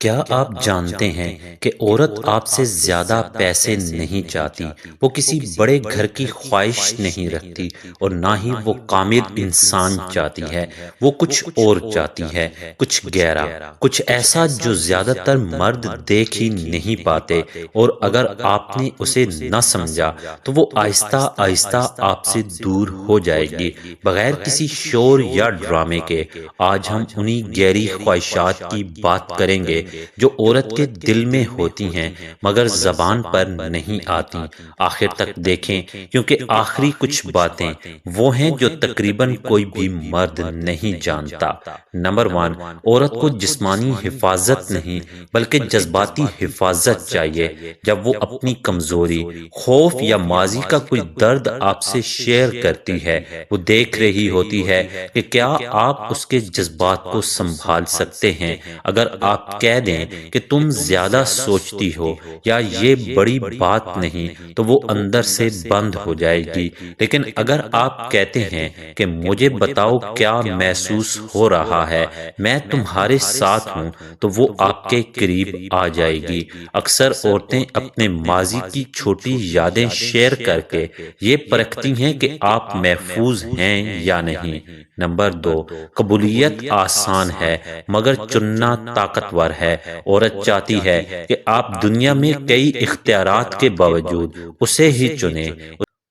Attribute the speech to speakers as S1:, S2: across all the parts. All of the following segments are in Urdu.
S1: کیا آپ جانتے ہیں کہ عورت آپ سے زیادہ پیسے نہیں چاہتی؟ وہ کسی بڑے گھر کی خواہش نہیں رکھتی اور نہ ہی وہ کامل انسان چاہتی ہے۔ وہ کچھ اور چاہتی ہے، کچھ گہرا، کچھ ایسا جو زیادہ تر مرد دیکھ ہی نہیں پاتے، اور اگر آپ نے اسے نہ سمجھا تو وہ آہستہ آہستہ آپ سے دور ہو جائے گی، بغیر کسی شور یا ڈرامے کے۔ آج ہم انہی گہری خواہشات کی بات کریں گے جو عورت کے دل میں ہوتی ہیں مگر زبان پر نہیں آتی۔ آخر تک دیکھیں، کیونکہ آخری کچھ باتیں وہ ہیں جو تقریباً کوئی بھی مرد نہیں جانتا۔ نمبر 1، عورت کو جسمانی حفاظت نہیں بلکہ جذباتی حفاظت چاہیے۔ جب وہ اپنی کمزوری، خوف یا ماضی کا کوئی درد آپ سے شیئر کرتی ہے، وہ دیکھ رہی ہوتی ہے کہ کیا آپ اس کے جذبات کو سنبھال سکتے ہیں۔ اگر آپ کہہ دیں کہ تم زیادہ سوچتی ہو یا یہ بڑی بات نہیں، تو وہ اندر سے بند ہو جائے گی۔ لیکن اگر آپ کہتے ہیں کہ مجھے بتاؤ کیا محسوس ہو رہا ہے، میں تمہارے ساتھ ہوں، تو وہ آپ کے قریب آ جائے گی۔ اکثر عورتیں اپنے ماضی کی چھوٹی یادیں شیئر کر کے یہ پرکھتی ہیں کہ آپ محفوظ ہیں یا نہیں۔ نمبر 2، قبولیت آسان ہے مگر چننا طاقتور ہے۔ عورت چاہتی ہے کہ آپ دنیا میں کئی اختیارات کے باوجود اسے ہی چنیں،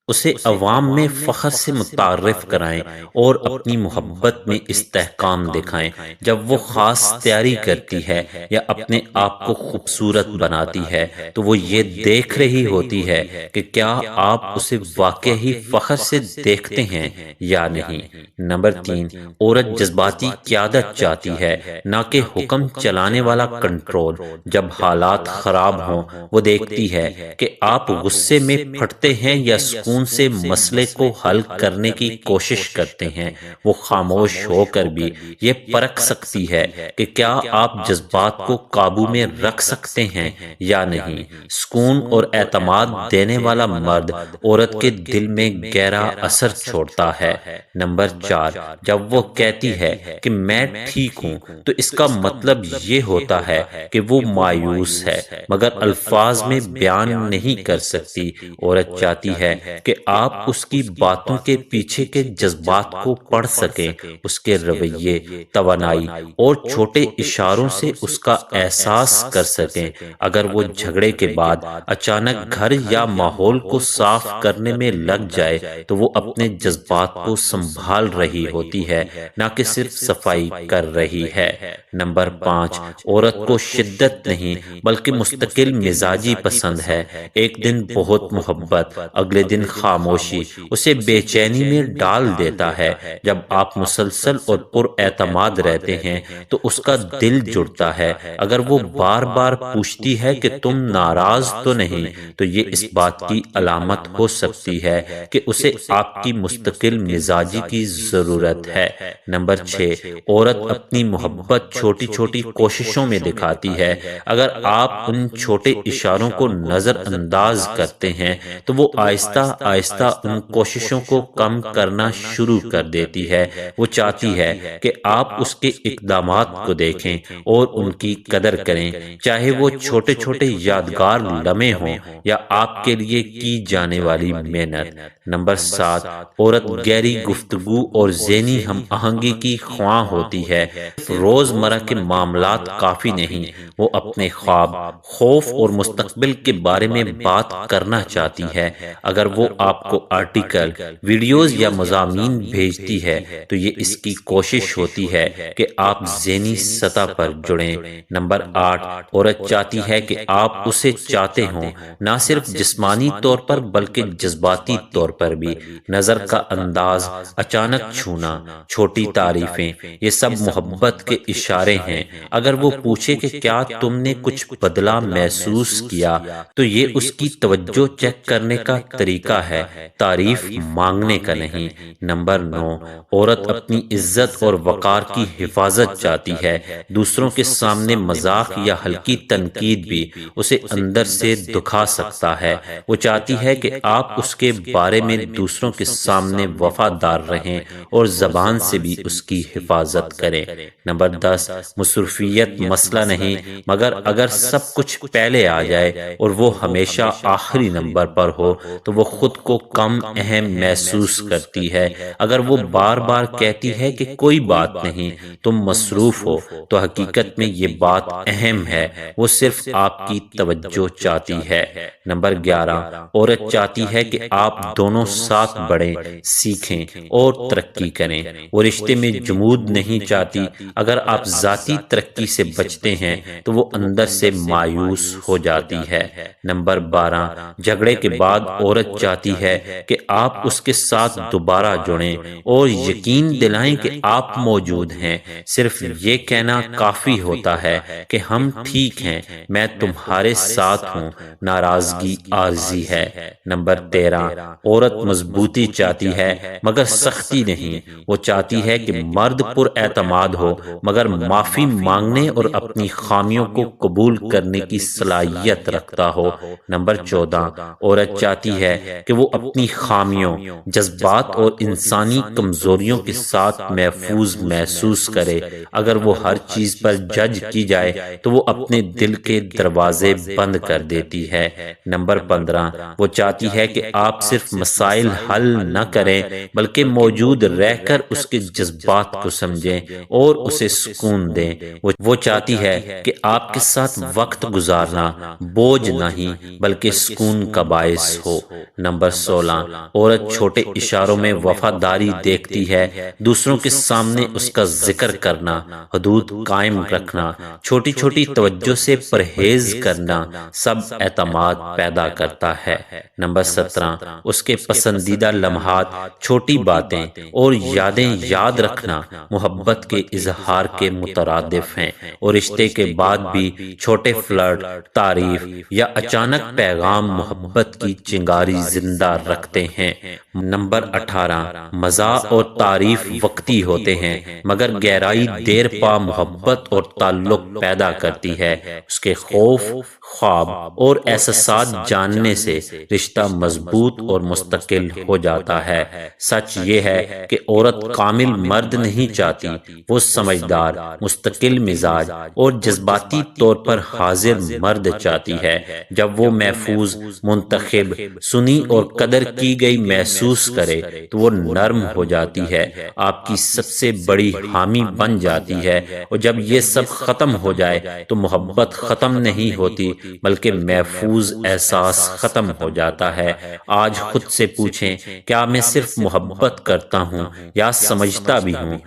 S1: اسے عوام میں فخر سے متعارف کرائیں اور اپنی محبت میں استحکام دکھائیں۔ جب وہ خاص تیاری کرتی ہے یا اپنے آپ کو خوبصورت بناتی ہے، تو وہ یہ دیکھ رہی ہوتی ہے کہ کیا آپ اسے واقعی فخر سے دیکھتے ہیں یا نہیں۔ نمبر 3، عورت جذباتی قیادت چاہتی ہے، نہ کہ حکم چلانے والا کنٹرول۔ جب حالات خراب ہوں، وہ دیکھتی ہے کہ آپ غصے میں پھٹتے ہیں یا سکون سے مسئلے کو حل کرنے کی کوشش کرتے ہیں۔ وہ خاموش ہو کر بھی یہ پرکھ سکتی ہے کہ کیا آپ جذبات کو قابو میں رکھ سکتے ہیں یا نہیں۔ سکون اور اعتماد دینے والا مرد عورت کے دل میں گہرا اثر چھوڑتا ہے۔ نمبر 4، جب وہ کہتی ہے کہ میں ٹھیک ہوں، تو اس کا مطلب یہ ہوتا ہے کہ وہ مایوس ہے مگر الفاظ میں بیان نہیں کر سکتی۔ عورت چاہتی ہے کہ آپ اس کی باتوں کے پیچھے کے جذبات کو پڑھ سکیں، اس کے رویے، توانائی اور چھوٹے اشاروں سے اس کا احساس کر سکیں۔ اگر وہ جھگڑے کے بعد اچانک گھر یا ماحول کو صاف کرنے میں لگ جائے، تو وہ اپنے جذبات کو سنبھال رہی ہوتی ہے، نہ کہ صرف صفائی کر رہی ہے۔ نمبر 5، عورت کو شدت نہیں بلکہ مستقل مزاجی پسند ہے۔ ایک دن بہت محبت، اگلے دن خاموشی اسے بے چینی میں ڈال دیتا ہے۔ جب آپ مسلسل اور پر اعتماد رہتے ہیں تو اس کا دل جڑتا ہے۔ اگر وہ بار بار پوچھتی ہے کہ تم ناراض تو نہیں، تو یہ اس بات کی علامت ہو سکتی ہے کہ اسے آپ کی مستقل مزاجی کی ضرورت ہے۔ نمبر 6، عورت اپنی محبت چھوٹی چھوٹی کوششوں میں دکھاتی ہے۔ اگر آپ ان چھوٹے اشاروں کو نظر انداز کرتے ہیں تو وہ آہستہ آہستہ ان کوششوں کو کم کرنا شروع کر دیتی ہے۔ وہ چاہتی ہے کہ آپ اس کے اقدامات کو دیکھیں اور ان کی قدر کریں، چاہے وہ چھوٹے چھوٹے یادگار لمحے ہوں یا آپ کے لیے کی جانے والی محنت۔ نمبر 7، عورت گہری گفتگو اور ذہنی ہم آہنگی کی خواہاں ہوتی ہے۔ روزمرہ کے معاملات کافی نہیں، وہ اپنے خواب، خوف اور مستقبل کے بارے میں بات کرنا چاہتی ہے۔ اگر وہ آپ کو آرٹیکل، ویڈیوز یا مضامین بھیجتی ہے تو یہ اس کی کوشش ہوتی ہے کہ آپ ذہنی سطح پر جڑیں۔ نمبر 8، عورت چاہتی ہے کہ آپ اسے چاہتے ہوں، نہ صرف جسمانی طور پر بلکہ جذباتی طور پر بھی۔ نظر کا انداز، اچانک چھونا، چھوٹی تعریفیں، یہ سب محبت کے اشارے ہیں۔ اگر وہ پوچھے کہ کیا تم نے کچھ بدلا محسوس کیا، تو یہ اس کی توجہ چیک کرنے کا طریقہ ہے، تعریف مانگنے کا نہیں۔ نمبر 9، عورت اپنی عزت اور وقار کی حفاظت چاہتی ہے۔ دوسروں کے سامنے مذاق یا ہلکی تنقید بھی اسے اندر سے دکھا سکتا ہے۔ وہ چاہتی ہے کہ آپ اس کے بارے میں دوسروں کے سامنے وفادار رہیں اور زبان سے بھی اس کی حفاظت کریں۔ نمبر 10، مصروفیت مسئلہ نہیں، مگر اگر سب کچھ پہلے آ جائے اور وہ ہمیشہ آخری نمبر پر ہو تو وہ خود کو کم اہم محسوس کرتی ہے۔ اگر وہ بار بار کہتی ہے کہ کوئی بات نہیں، تم مصروف ہو، تو حقیقت میں یہ بات اہم ہے، وہ صرف آپ کی توجہ چاہتی ہے۔ نمبر 11، عورت چاہتی ہے کہ آپ دونوں ساتھ بڑھیں، سیکھیں اور ترقی کریں۔ وہ رشتے میں جمود نہیں چاہتی۔ اگر آپ ذاتی ترقی سے بچتے ہیں تو وہ اندر سے مایوس ہو جاتی ہے۔ نمبر 12، جھگڑے کے بعد عورت چاہتی ہے کہ آپ اس کے ساتھ دوبارہ جڑیں اور یقین دلائیں کہ آپ موجود ہیں۔ صرف یہ کہنا کافی ہوتا ہے کہ ہم ٹھیک ہیں، میں تمہارے ساتھ ہوں، ناراضگی عارضی ہے۔ نمبر 13، عورت مضبوطی چاہتی ہے مگر سختی نہیں۔ وہ چاہتی ہے کہ مرد پر اعتماد ہو مگر معافی مانگنے اور اپنی خامیوں کو قبول کرنے کی صلاحیت رکھتا ہو۔ نمبر 14، عورت چاہتی ہے کہ وہ اپنی خامیوں، جذبات اور انسانی کمزوریوں کے ساتھ محفوظ محسوس کرے۔ اگر وہ ہر چیز پر جج کی جائے تو وہ اپنے دل کے دروازے بند کر دیتی ہے۔ نمبر 15، وہ چاہتی ہے کہ آپ صرف مسائل حل نہ کریں بلکہ موجود رہ کر اس کے جذبات کو سمجھیں اور اسے سکون دیں۔ وہ چاہتی ہے کہ آپ کے ساتھ وقت گزارنا بوجھ نہیں بلکہ سکون کا باعث ہو۔ نمبر 16، عورت چھوٹے اشاروں میں وفاداری دیکھتی ہے۔ دوسروں کے سامنے اس کا ذکر کرنا، حدود قائم رکھنا، چھوٹی چھوٹی توجہ سے پرہیز کرنا سب اعتماد پیدا کرتا ہے۔ نمبر 17، اس کے پسندیدہ لمحات، چھوٹی باتیں اور یادیں یاد رکھنا محبت کے اظہار کے مترادف ہیں اور رشتے کے بعد بھی چھوٹے فلرٹ، تعریف یا اچانک پیغام محبت کی چنگاری زندہ رکھتے ہیں۔ نمبر 18، مزاح اور تعریف وقتی ہوتے ہیں مگر گہرائی دیر پا محبت اور تعلق پیدا کرتی ہے۔ اس کے خوف، خواب اور احساسات جاننے سے رشتہ مضبوط اور مستقل ہو جاتا ہے۔ سچ یہ ہے کہ عورت کامل مرد نہیں چاہتی، وہ سمجھدار، مستقل مزاج اور جذباتی طور پر حاضر مرد چاہتی ہے۔ جب وہ محفوظ، منتخب، سنی اور قدر کی گئی محسوس کرے تو وہ نرم ہو جاتی ہے، آپ کی سب سے بڑی حامی بن جاتی ہے۔ اور جب یہ سب ختم ہو جائے تو محبت ختم نہیں ہوتی بلکہ محفوظ احساس ختم ہو جاتا ہے۔ آج خود سے پوچھیں، کیا میں صرف محبت کرتا ہوں یا سمجھتا بھی ہوں؟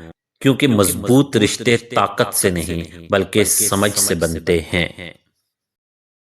S1: کیونکہ مضبوط رشتے طاقت سے نہیں بلکہ سمجھ سے بنتے ہیں۔